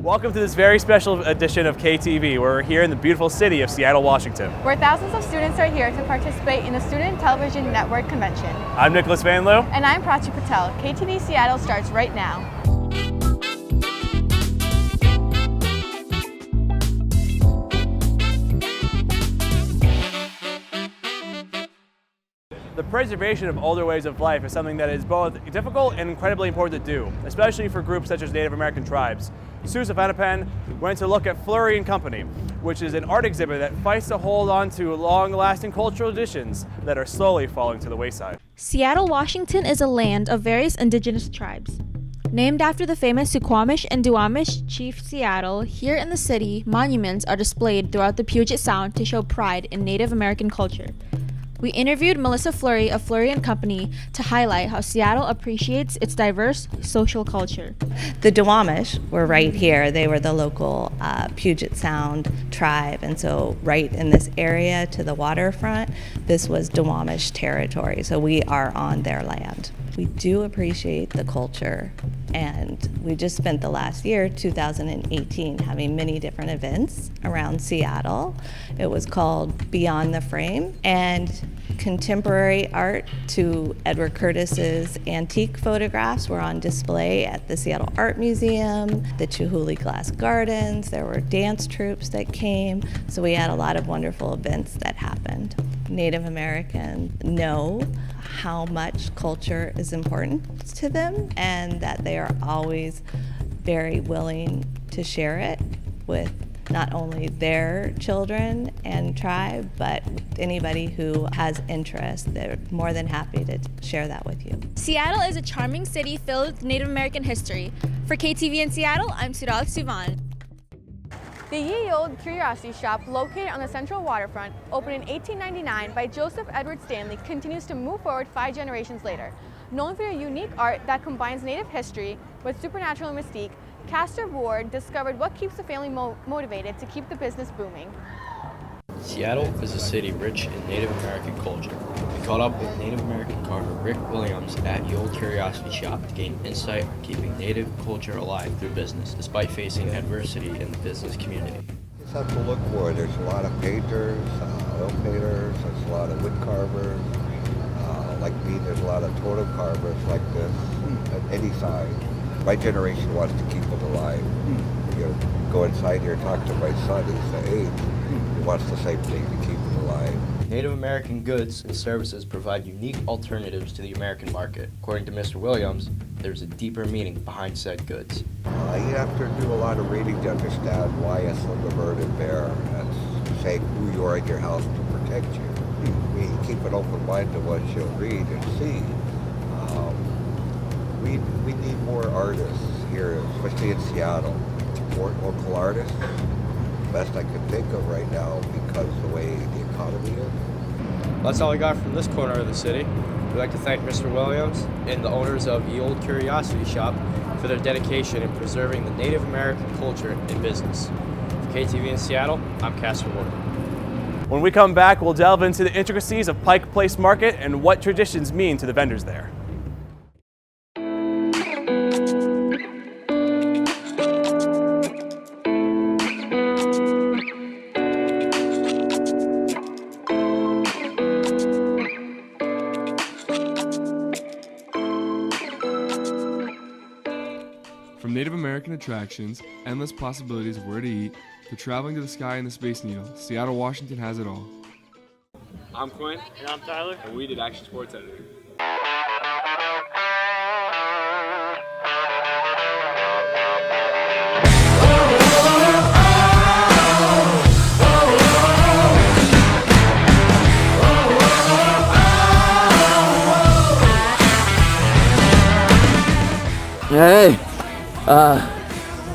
Welcome to this very special edition of KTV. We're here in the beautiful city of Seattle, Washington, where thousands of students are here to participate in the Student Television Network Convention. I'm Nicholas Van Loo. And I'm Prachi Patel. KTV Seattle starts right now. The preservation of older ways of life is something that is both difficult and incredibly important to do, especially for groups such as Native American tribes. Susan Fanapan went to look at Flurry and Company, which is an art exhibit that fights to hold on to long-lasting cultural traditions that are slowly falling to the wayside. Seattle, Washington is a land of various indigenous tribes. Named after the famous Suquamish and Duwamish chief Seattle, here in the city, monuments are displayed throughout the Puget Sound to show pride in Native American culture. We interviewed Melissa Flurry of Flurry and Company to highlight how Seattle appreciates its diverse social culture. The Duwamish were right here. They were the local Puget Sound tribe, and so right in this area to the waterfront, this was Duwamish territory, so we are on their land. We do appreciate the culture, and we just spent the last year, 2018, having many different events around Seattle. It was called Beyond the Frame, and contemporary art to Edward Curtis's antique photographs were on display at the Seattle Art Museum, the Chihuly Glass Gardens. There were dance troupes that came, so we had a lot of wonderful events that happened. Native Americans know how much culture is important to them and that they are always very willing to share it with not only their children and tribe, but anybody who has interest. They're more than happy to share that with you. Seattle is a charming city filled with Native American history. For KTV in Seattle, I'm Sural Sivan. The Ye Olde Curiosity Shop, located on the central waterfront, opened in 1899 by Joseph Edward Stanley, continues to move forward 5 generations later. Known for their unique art that combines Native history with supernatural mystique, Castor Ward discovered what keeps the family motivated to keep the business booming. Seattle is a city rich in Native American culture. We caught up with Native American carver Rick Williams at Ye Olde Curiosity Shop to gain insight on keeping Native culture alive through business, despite facing adversity in the business community. You just have to look for it. There's a lot of painters, oil painters, there's a lot of wood carvers. Like me, there's a lot of totem carvers like this, at any size. My generation wants to keep it alive. You know, go inside here, talk to my son, he's the age. He wants the same thing, to keep it alive. Native American goods and services provide unique alternatives to the American market. According to Mr. Williams, there's a deeper meaning behind said goods. You have to do a lot of reading to understand why a silver bird and bear. That's saying who you are in your house to protect you. We keep an open mind to what you'll read and see. We need more artists here, especially in Seattle. More local artists. Best I can think of right now because the way the economy is. That's all I got from this corner of the city. We'd like to thank Mr. Williams and the owners of Ye Olde Curiosity Shop for their dedication in preserving the Native American culture and business. For KTV in Seattle, I'm Castor Ward. When we come back, we'll delve into the intricacies of Pike Place Market and what traditions mean to the vendors there. From Native American attractions, endless possibilities of where to eat, to traveling to the sky and the Space Needle, Seattle, Washington has it all. I'm Quinn. And I'm Tyler. And we did Action Sports Editing. Hey,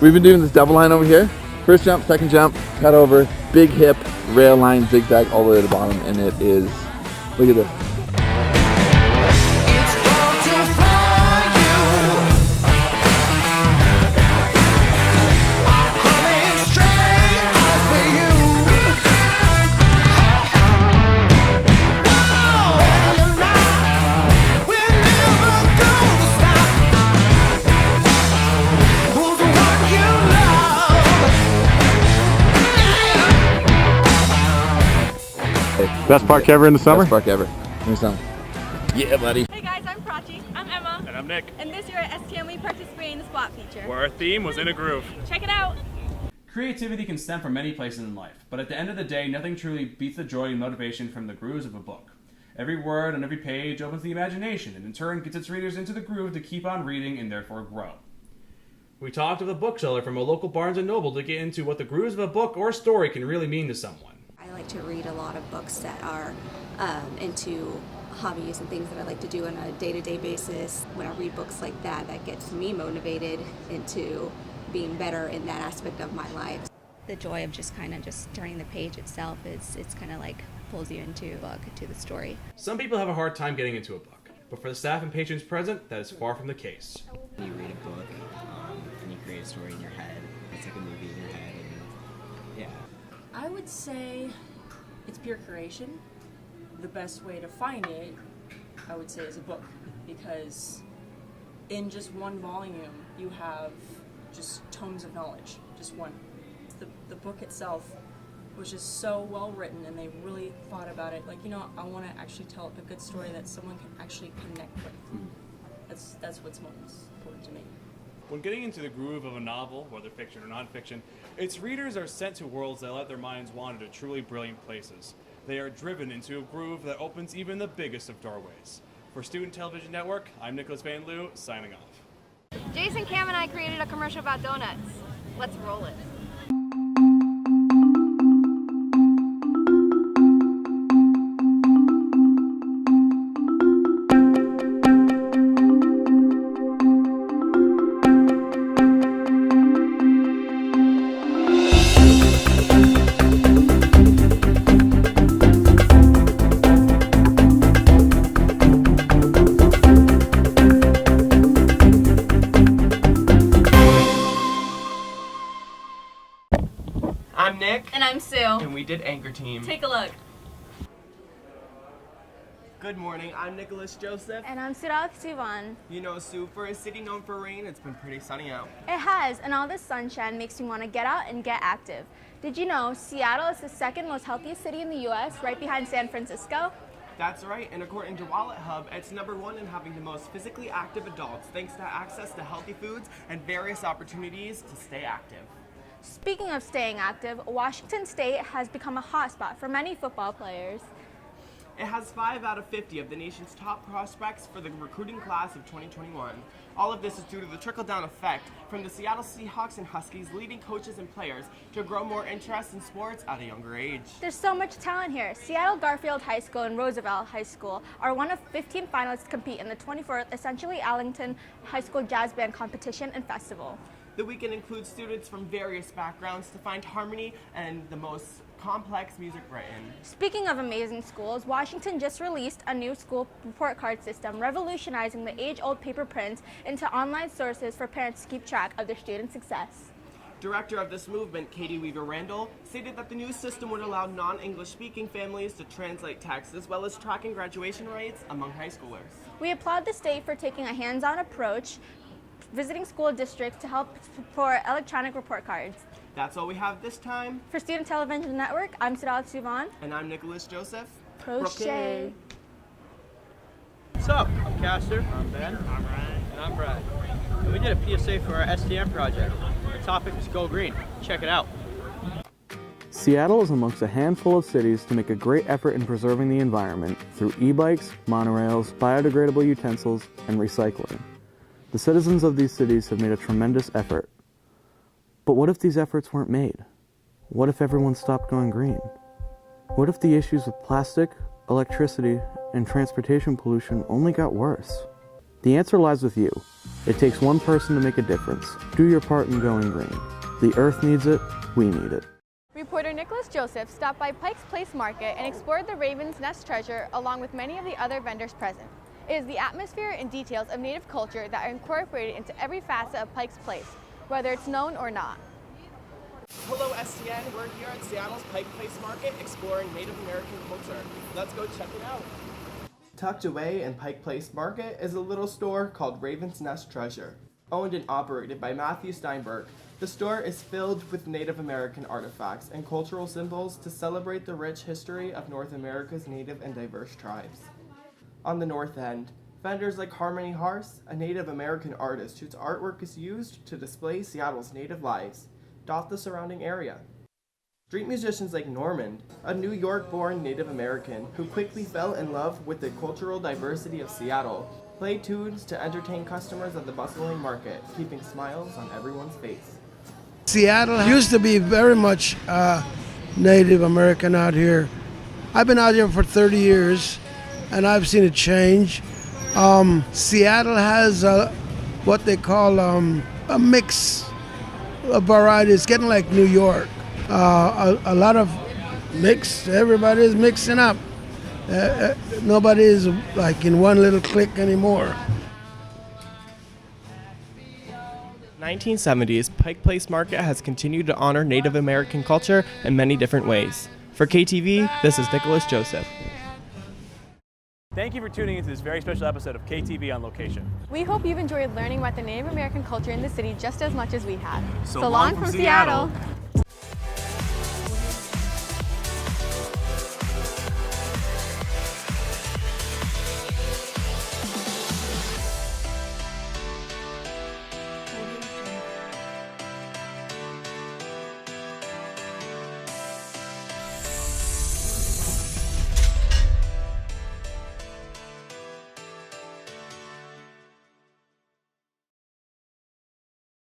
we've been doing this double line over here. First jump, second jump, cut over, big hip, rail line, zigzag all the way to the bottom, and it is, look at this. Best park ever in the summer? Best park ever in the summer. Yeah, buddy. Hey guys, I'm Prachi. I'm Emma. And I'm Nick, And this year at STM we participated in the Spot feature. where our theme was In a Groove. Check it out. Creativity can stem from many places in life, but at the end of the day, nothing truly beats the joy and motivation from the grooves of a book. Every word on every page opens the imagination, and in turn gets its readers into the groove to keep on reading and therefore grow. We talked with a bookseller from a local Barnes & Noble to get into what the grooves of a book or story can really mean to someone. I like to read a lot of books that are into hobbies and things that I like to do on a day-to-day basis. When I read books like that, that gets me motivated into being better in that aspect of my life. The joy of just turning the page itself it's kind of like pulls you into the story. Some people have a hard time getting into a book, but for the staff and patrons present, that is far from the case. You read a book and you create a story in your head. It's like a movie in your head, and yeah. I would say it's pure creation. The best way to find it, I would say, is a book, because in just one volume you have just tomes of knowledge, just one. The book itself was just so well written, and they really thought about it. Like, I want to actually tell a good story that someone can actually connect with. That's what's most important to me. When getting into the groove of a novel, whether fiction or nonfiction, its readers are sent to worlds that let their minds wander to truly brilliant places. They are driven into a groove that opens even the biggest of doorways. For Student Television Network, I'm Nicholas Van Loo, signing off. Jason, Cam, and I created a commercial about donuts. Let's roll it. I'm Nick. And I'm Sue. And we did Anchor Team. Take a look. Good morning, I'm Nicholas Joseph. And I'm Siddharth Sivan. Sue, for a city known for rain, it's been pretty sunny out. It has, and all this sunshine makes me want to get out and get active. Did you know Seattle is the second most healthiest city in the U.S., right behind San Francisco? That's right, and according to Wallet Hub, it's #1 in having the most physically active adults, thanks to access to healthy foods and various opportunities to stay active. Speaking of staying active, Washington State has become a hotspot for many football players. It has 5 out of 50 of the nation's top prospects for the recruiting class of 2021. All of this is due to the trickle-down effect from the Seattle Seahawks and Huskies leading coaches and players to grow more interest in sports at a younger age. There's so much talent here. Seattle Garfield High School and Roosevelt High School are one of 15 finalists to compete in the 24th Essentially Allington High School Jazz Band Competition and Festival. The weekend includes students from various backgrounds to find harmony and the most complex music written. Speaking of amazing schools, Washington just released a new school report card system, revolutionizing the age-old paper prints into online sources for parents to keep track of their students' success. Director of this movement, Katie Weaver-Randall, stated that the new system would allow non-English speaking families to translate text as well as tracking graduation rates among high schoolers. We applaud the state for taking a hands-on approach, visiting school districts to help support electronic report cards. That's all we have this time. For Student Television Network, I'm Siddharth Sivan. And I'm Nicholas Joseph. Crochet. What's up? I'm Caster. I'm Ben. I'm Ryan. And I'm Brad. And we did a PSA for our STM project. Our topic was Go Green. Check it out. Seattle is amongst a handful of cities to make a great effort in preserving the environment through e-bikes, monorails, biodegradable utensils, and recycling. The citizens of these cities have made a tremendous effort. But what if these efforts weren't made? What if everyone stopped going green? What if the issues with plastic, electricity, and transportation pollution only got worse? The answer lies with you. It takes one person to make a difference. Do your part in going green. The earth needs it, we need it. Reporter Nicholas Joseph stopped by Pike's Place Market and explored the Raven's Nest treasure along with many of the other vendors present. It is the atmosphere and details of Native culture that are incorporated into every facet of Pike's Place, whether it's known or not. Hello STN, we're here at Seattle's Pike Place Market exploring Native American culture. Let's go check it out. Tucked away in Pike Place Market is a little store called Raven's Nest Treasure. Owned and operated by Matthew Steinberg, The store is filled with Native American artifacts and cultural symbols to celebrate the rich history of North America's native and diverse tribes. On the north end, vendors like Harmony Harse, a Native American artist whose artwork is used to display Seattle's native lives, dot the surrounding area. Street musicians like Normand, a New York-born Native American who quickly fell in love with the cultural diversity of Seattle, play tunes to entertain customers at the bustling market, keeping smiles on everyone's face. Seattle used to be very much Native American out here. I've been out here for 30 years, and I've seen it change. Seattle has what they call a mix of variety. It's getting like New York. A lot of mix. Everybody is mixing up. Nobody is like in one little clique anymore. 1970s, Pike Place Market has continued to honor Native American culture in many different ways. For KTV, this is Nicholas Joseph. Thank you for tuning into this very special episode of KTV on Location. We hope you've enjoyed learning about the Native American culture in the city just as much as we have. So long from Seattle.